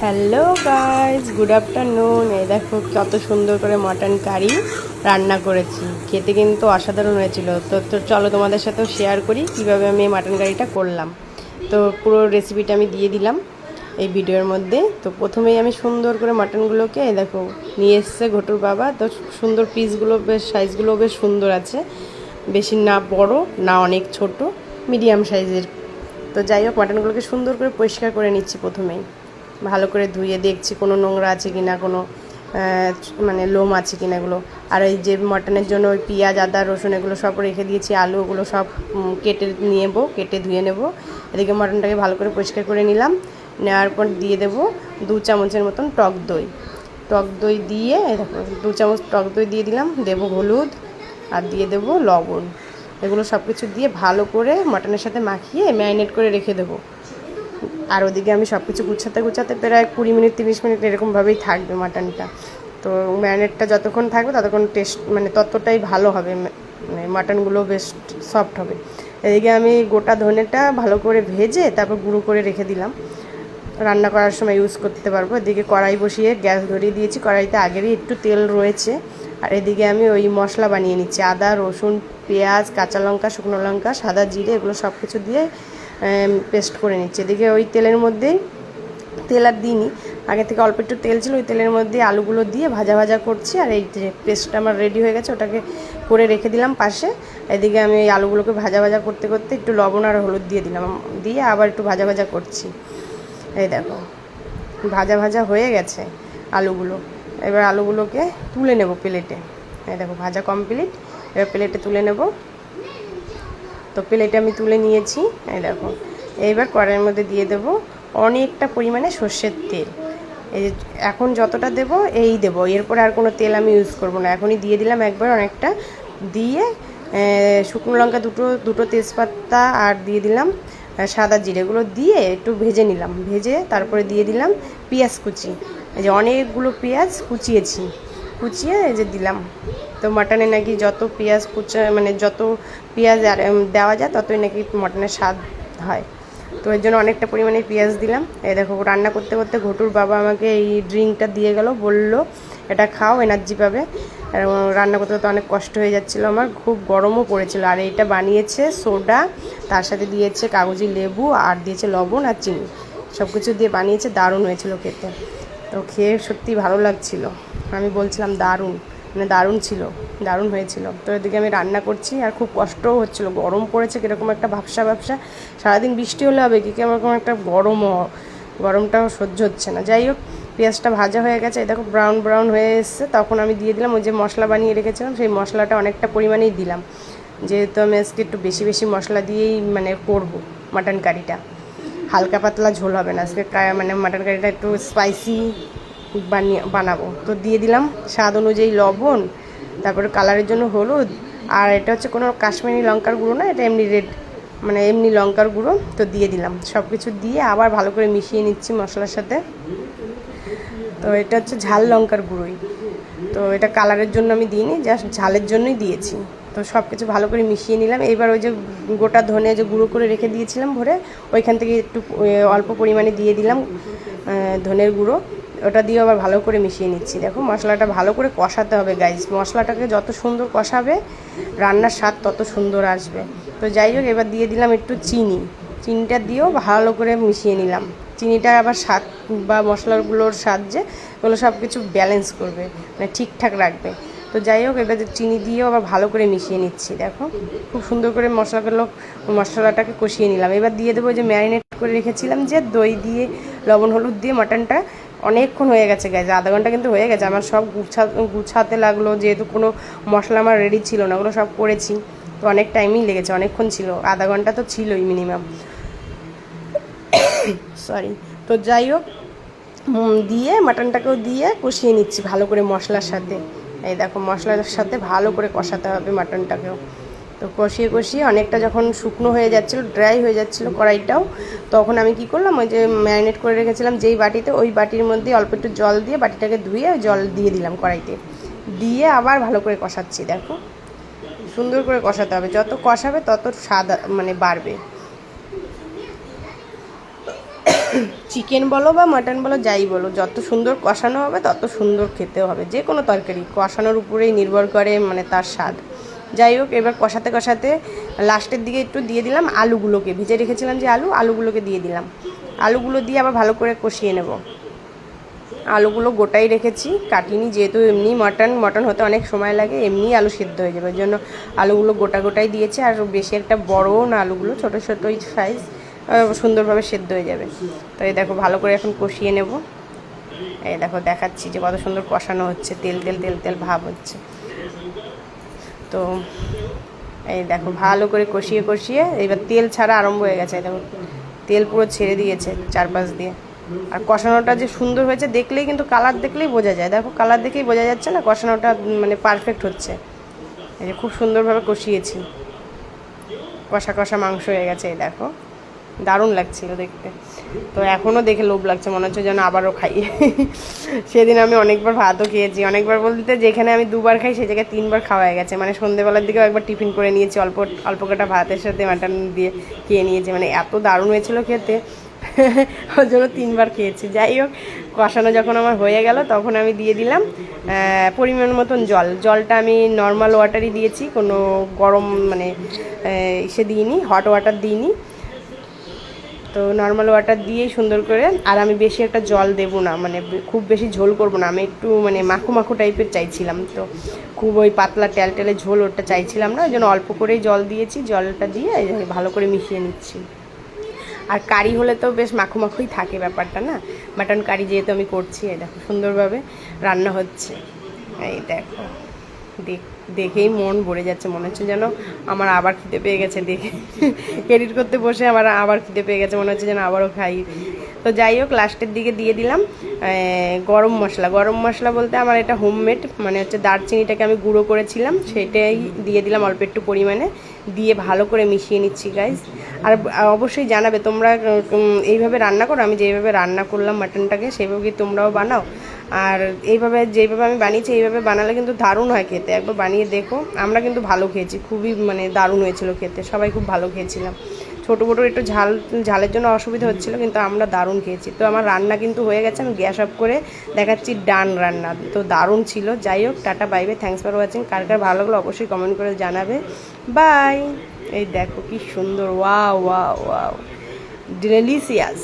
Hello guys, good afternoon. এই দেখো কত সুন্দর করে মাটন কারি রান্না করেছি। খেতে কিন্তু অসাধারণ হয়েছিল। তো চলো তোমাদের সাথেও শেয়ার করি কিভাবে আমি এই মাটন কারিটা করলাম। তো পুরো রেসিপিটা আমি দিয়ে দিলাম এই ভিডিওর মধ্যে। তো প্রথমেই আমি সুন্দর করে মাটনগুলোকে এই দেখো নিয়ে এসছে ঘটুর বাবা। তো সুন্দর পিসগুলো বেশ সাইজগুলো বেশ সুন্দর আছে, বেশি না বড় না অনেক ছোট, মিডিয়াম সাইজের। তো যাই হোক, মাটনগুলোকে সুন্দর করে পরিষ্কার করে নিচ্ছি। প্রথমেই ভালো করে ধুয়ে দেখছি কোনো নোংরা আছে কি না, কোনো মানে লোম আছে কিনা এগুলো। আর এই যে মটনের জন্য ওই পেঁয়াজ আদা রসুন এগুলো সব রেখে দিয়েছি, আলু ওগুলো সব কেটে ধুয়ে নেব। এদিকে মটনটাকে ভালো করে পরিষ্কার করে নিলাম। নেওয়ার পর দিয়ে দেবো 2 চামচের মতন টক দই দিয়ে দেখো 2 চামচ টক দই দিয়ে দিলাম। দেবো হলুদ আর দিয়ে দেবো লবণ। এগুলো সব কিছু দিয়ে ভালো করে মটনের সাথে মাখিয়ে ম্যারিনেট করে রেখে দেবো। আর ওদিকে আমি সব কিছু গুছাতে প্রায় 20 মিনিট 30 মিনিট এরকমভাবেই থাকবে মাটনটা। তো ম্যারিনেটটা যতক্ষণ থাকবে ততক্ষণ টেস্ট মানে ততটাই ভালো হবে, মানে মাটনগুলো বেশ সফট হবে। এদিকে আমি গোটা ধনেটা ভালো করে ভেজে তারপর গুঁড়ো করে রেখে দিলাম, রান্না করার সময় ইউজ করতে পারবো। এদিকে কড়াই বসিয়ে গ্যাস ধরিয়ে দিয়েছি, কড়াইতে আগেরই একটু তেল রয়েছে। আর এদিকে আমি ওই মশলা বানিয়ে নিচ্ছি, আদা রসুন পেঁয়াজ কাঁচা লঙ্কা শুকনো লঙ্কা সাদা জিরে এগুলো সব কিছু দিয়ে পেস্ট করে নিচ্ছি। এদিকে ওই তেলের মধ্যেই, তেল আর দিইনি, আগে থেকে অল্প একটু তেল ছিল, ওই তেলের মধ্যে আলুগুলো দিয়ে ভাজা করছি। আর এই যে পেস্টটা আমার রেডি হয়ে গেছে, ওটাকে করে রেখে দিলাম পাশে। এদিকে আমি এই আলুগুলোকে ভাজা করতে একটু লবণ আর হলুদ দিয়ে দিলাম, দিয়ে আবার একটু ভাজা করছি। এই দেখো ভাজা হয়ে গেছে আলুগুলো। এবার আলুগুলোকে তুলে নেব প্লেটে। এই দেখো ভাজা কমপ্লিট, এবার প্লেটে তুলে নেব। তো প্লেটে আমি তুলে নিয়েছি। এই দেখো এইবার কড়াইয়ের মধ্যে দিয়ে দেবো অনেকটা পরিমাণে সর্ষের তেল। এই যে এখন যতটা দেব এই দেবো, এরপরে আর কোনো তেল আমি ইউজ করব না, এখনই দিয়ে দিলাম একবার অনেকটা। দিয়ে শুকনো লঙ্কা দুটো তেজপাতা আর দিয়ে দিলাম সাদা জিরেগুলো দিয়ে একটু ভেজে নিলাম। ভেজে তারপরে দিয়ে দিলাম পেঁয়াজ কুচি। এই যে অনেকগুলো পেঁয়াজ কুচিয়ে এই যে দিলাম। তো মাটনে নাকি যত পেঁয়াজ মানে যত পেঁয়াজ দেওয়া যায় ততই নাকি মটনের স্বাদ হয়। তো এর জন্য অনেকটা পরিমাণে পেঁয়াজ দিলাম। এই দেখো রান্না করতে ঘটুর বাবা আমাকে এই ড্রিঙ্কটা দিয়ে গেল, বলল এটা খাও এনার্জি পাবে। রান্না করতে অনেক কষ্ট হয়ে যাচ্ছিলো আমার, খুব গরমও পড়েছিল। আর এইটা বানিয়েছে সোডা, তার সাথে দিয়েছে কাগজি লেবু আর দিয়েছে লবণ আর চিনি, সব কিছু দিয়ে বানিয়েছে। দারুণ হয়েছিল খেতে। তো খেয়ে সত্যি ভালো লাগছিল, আমি বলছিলাম দারুণ ছিল, দারুণ হয়েছিল। তো এদিকে আমি রান্না করছি আর খুব কষ্টও হচ্ছিলো, গরম পড়েছে কীরকম একটা ভাবসা। সারাদিন বৃষ্টি হলে হবে কি কেমন একটা গরমটাও সহ্য হচ্ছে না। যাই হোক পেঁয়াজটা ভাজা হয়ে গেছে, এই দেখো ব্রাউন হয়ে এসছে। তখন আমি দিয়ে দিলাম ওই যে মশলা বানিয়ে রেখেছিলাম, সেই মশলাটা অনেকটা পরিমাণেই দিলাম, যেহেতু আমি আজকে একটু বেশি মশলা দিয়েই মানে করবো মাটন কারিটা। হালকা পাতলা ঝোল হবে না আজকে, মানে মাটন কারিটা একটু স্পাইসি বানাবো। তো দিয়ে দিলাম স্বাদ অনুযায়ী লবণ, তারপরে কালারের জন্য হলুদ। আর এটা হচ্ছে কোনো কাশ্মীরি লঙ্কার গুঁড়ো না, এটা এমনি এমনি লঙ্কার গুঁড়ো। তো দিয়ে দিলাম সব কিছু দিয়ে আবার ভালো করে মিশিয়ে নিচ্ছি মশলার সাথে। তো এটা হচ্ছে ঝাল লঙ্কার গুঁড়োই, তো এটা কালারের জন্য আমি দিইনি, জাস্ট ঝালের জন্যই দিয়েছি। তো সব কিছু ভালো করে মিশিয়ে নিলাম। এইবার ওই যে গোটা ধনে যে গুঁড়ো করে রেখে দিয়েছিলাম ভরে, ওইখান থেকে একটু অল্প পরিমাণে দিয়ে দিলাম ধনের গুঁড়ো। ওটা দিয়ে আবার ভালো করে মিশিয়ে নিচ্ছি। দেখো মশলাটা ভালো করে কষাতে হবে গাইস, মশলাটাকে যত সুন্দর কষাবে রান্নার স্বাদ তত সুন্দর আসবে। তো যাই হোক এবার দিয়ে দিলাম একটু চিনিটা দিয়েও ভালো করে মিশিয়ে নিলাম। চিনিটা আবার স্বাদ বা মশলাগুলোর স্বাদ যে ওগুলো সব কিছু ব্যালেন্স করবে, মানে ঠিকঠাক রাখবে। তো যাই হোক এবার চিনি দিয়েও আবার ভালো করে মিশিয়ে নিচ্ছি। দেখো খুব সুন্দর করে মশলাটাকে কষিয়ে নিলাম। এবার দিয়ে দেবো যে ম্যারিনেট করে রেখেছিলাম যে দই দিয়ে লবণ হলুদ দিয়ে মাটনটা। অনেকক্ষণ হয়ে গেছে গাইজ, আধা ঘন্টা কিন্তু হয়ে গেছে আমার। সব গুছাতে লাগলো, যেহেতু কোনো মশলা আমার রেডি ছিল না, ওগুলো সব করেছি। তো অনেক টাইমই লেগেছে, অনেকক্ষণ ছিল, আধা ঘন্টা তো ছিলই মিনিমাম। সরি। তো যাই হোক দিয়ে মাটনটাকেও দিয়ে কষিয়ে নিচ্ছি ভালো করে মশলার সাথে। এই দেখো মশলার সাথে ভালো করে কষাতে হবে মাটনটাকেও। তো কষিয়ে অনেকটা যখন শুকনো হয়ে যাচ্ছিলো, ড্রাই হয়ে যাচ্ছিলো কড়াইটাও, তখন আমি কি করলাম ওই যে ম্যারিনেট করে রেখেছিলাম যেই বাটিতে, ওই বাটির মধ্যে অল্প একটু জল দিয়ে বাটিটাকে ধুয়ে জল দিয়ে দিলাম কড়াইতে, দিয়ে আবার ভালো করে কষাচ্ছি। দেখো সুন্দর করে কষাতে হবে, যত কষাবে তত স্বাদ মানে বাড়বে। চিকেন বলো বা মাটন বলো, যাই বলো, যত সুন্দর কষানো হবে তত সুন্দর খেতে হবে। যে কোনো তরকারি কষানোর উপরেই নির্ভর করে মানে তার স্বাদ। যাই হোক, এবার কষাতে কষাতে লাস্টের দিকে একটু দিয়ে দিলাম আলুগুলোকে, ভিজে রেখেছিলাম যে আলুগুলোকে দিয়ে দিলাম। আলুগুলো দিয়ে আবার ভালো করে কষিয়ে নেব। আলুগুলো গোটাই রেখেছি, কাটিনি, যেহেতু এমনি মটন হতে অনেক সময় লাগে, এমনি আলু সিদ্ধ হয়ে যাবে, ওই জন্য আলুগুলো গোটাই দিয়েছি। আর বেশি একটা বড়ও না আলুগুলো, ছোটো ছোটোই সাইজ, সুন্দরভাবে সেদ্ধ হয়ে যাবে। তো এই দেখো ভালো করে এখন কষিয়ে নেব। এই দেখো দেখাচ্ছি যে কত সুন্দর কষানো হচ্ছে, তেল তেল তেল তেল ভাব হচ্ছে। তো এই দেখো ভালো করে কষিয়ে কষিয়ে এবার তেল ছাড়া আরম্ভ হয়ে গেছে। দেখো তেল পুরো ছেড়ে দিয়েছে চারপাশ দিয়ে। আর কষানোটা যে সুন্দর হয়েছে দেখলেই কিন্তু, কালার দেখলেই বোঝা যায়। দেখো কালার দেখেই বোঝা যাচ্ছে না কষানোটা মানে পারফেক্ট হচ্ছে। এই যে খুব সুন্দরভাবে কষিয়েছি, কষা কষা মাংস হয়ে গেছে। এই দেখো দারুণ লাগছিল দেখতে। তো এখনও দেখে লোভ লাগছে, মনে হচ্ছে যেন আবারও খাই। সেদিন আমি অনেকবার ভাতও খেয়েছি, অনেকবার বলতে যেখানে আমি 2বার খাই সেই জায়গায় 3বার খাওয়া হয়ে গেছে। মানে সন্ধ্যেবেলার দিকেও একবার টিফিন করে নিয়েছি, অল্প কটা ভাতের সাথে মাটন দিয়ে খেয়ে নিয়েছি। মানে এত দারুণ হয়েছিল খেতে, ওর জন্য 3বার খেয়েছি। যাই হোক, কষানো যখন আমার হয়ে গেল তখন আমি দিয়ে দিলাম পরিমাণ মতন জলটা আমি নর্মাল ওয়াটারই দিয়েছি, কোনো গরম মানে ইসে দিইনি, হট ওয়াটার দিইনি। তো নর্মাল ওয়াটার দিয়েই সুন্দর করে, আর আমি বেশি একটা জল দেবো না, মানে খুব বেশি ঝোল করব না, আমি একটু মানে মাখো মাখো টাইপের চাইছিলাম। তো খুব ওই পাতলা টেলটেলে ঝোল ওটা চাইছিলাম না, ওই জন্য অল্প করেই জল দিয়েছি। জলটা দিয়ে ভালো করে মিশিয়ে নিচ্ছি। আর কারি হলে তো বেশ মাখো মাখোই থাকে ব্যাপারটা, না? মাটন কারি যেহেতু আমি করছি, এই দেখো সুন্দরভাবে রান্না হচ্ছে। এই দেখো দেখেই মন ভরে যাচ্ছে, মনে হচ্ছে যেন আমার আবার খিদে পেয়ে গেছে। দেখে এডিট করতে বসে আমার আবার খিদে পেয়ে গেছে, মনে হচ্ছে যেন আবারও খাই। তো যাই হোক, লাস্টের দিকে দিয়ে দিলাম গরম মশলা বলতে আমার এটা হোমমেড, মানে হচ্ছে দারচিনিটাকে আমি গুঁড়ো করেছিলাম, সেটাই দিয়ে দিলাম অল্প একটু পরিমাণে, দিয়ে ভালো করে মিশিয়ে নিচ্ছি গাইস। আর অবশ্যই জানাবে তোমরা এইভাবে রান্না করো, আমি যেইভাবে রান্না করলাম মাটনটাকে সেইভাবে কি তোমরাও বানাও। আর যেইভাবে আমি বানিয়েছি এইভাবে বানালে কিন্তু দারুণ হয় খেতে, একবার বানিয়ে দেখো। আমরা কিন্তু ভালো খেয়েছি, খুবই মানে দারুণ হয়েছিল খেতে, সবাই খুব ভালো খেয়েছিলাম। ছোটো মোটো একটু ঝালের জন্য অসুবিধা হচ্ছিলো, কিন্তু আমরা দারুণ খেয়েছি। তো আমার রান্না কিন্তু হয়ে গেছে, আমি গ্যাস অফ করে দেখাচ্ছি ডান রান্না। তো দারুণ ছিল। যাই হোক, tata bye bye, thanks for watching. কার কার ভালো লাগলো অবশ্যই কমেন্ট করে জানাবে। বাই। এই দেখো কি সুন্দর, ওয়াও ওয়াও ওয়াও, ডিলিশিয়াস।